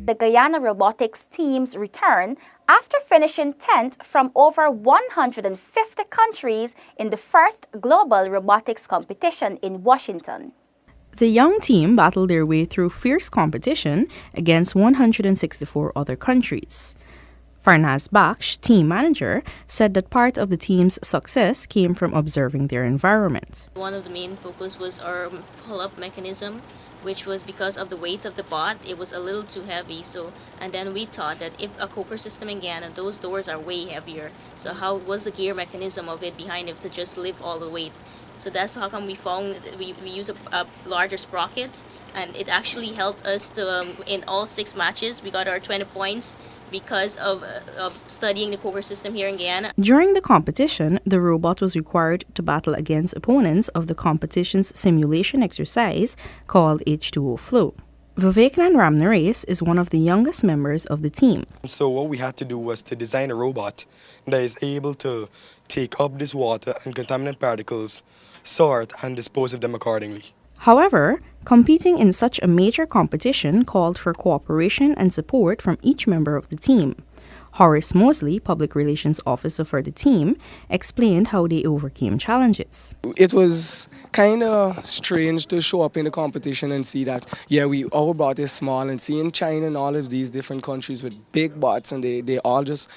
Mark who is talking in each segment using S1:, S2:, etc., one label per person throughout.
S1: The Guyana robotics team's return after finishing 10th from over 150 countries in the first global robotics competition in Washington.
S2: The young team battled their way through fierce competition against 164 other countries. Farnaz Baksh, team manager, said that part of the team's success came from observing their environment.
S3: One of the main focus was our pull-up mechanism, which was because of the weight of the bot. It was a little too heavy. And then we thought that if a Cooper system in Guyana, those doors are way heavier. So how was the gear mechanism of it behind it to just lift all the weight? So that's how come we found we use a larger sprocket, and it actually helped us to in all 6 matches we got our 20 points because of studying the Cooper system here in Guyana.
S2: During the competition, the robot was required to battle against opponents of the competition's simulation exercise called H2O Flow. Viveknan Ramnares is one of the youngest members of the team.
S4: So what we had to do was to design a robot that is able to take up this water and contaminant particles, sort and dispose of them accordingly.
S2: However, competing in such a major competition called for cooperation and support from each member of the team. Horace Mosley, Public Relations Officer for the team, explained how they overcame challenges.
S5: It was kind of strange to show up in the competition and see that, our bot is small, and seeing China and all of these different countries with big bots, and they all just,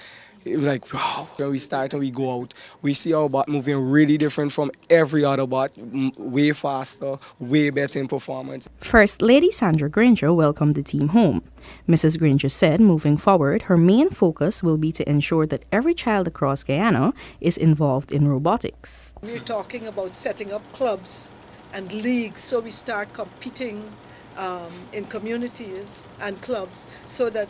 S5: it was like, wow. When we start and we go out, we see our bot moving really different from every other bot, way faster, way better in performance.
S2: First Lady Sandra Granger welcomed the team home. Mrs. Granger said moving forward, her main focus will be to ensure that every child across Guyana is involved in robotics.
S6: We're talking about setting up clubs and leagues, so we start competing in communities and clubs so that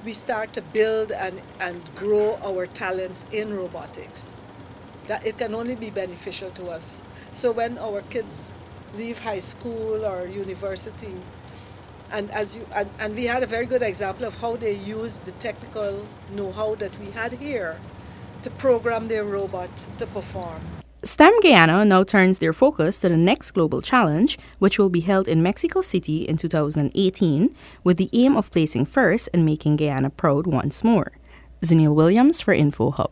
S6: we start to build and grow our talents in robotics. That it can only be beneficial to us. So when our kids leave high school or university, and we had a very good example of how they use the technical know-how that we had here to program their robot to perform.
S2: STEM Guyana now turns their focus to the next global challenge, which will be held in Mexico City in 2018, with the aim of placing first and making Guyana proud once more. Zenil Williams for InfoHub.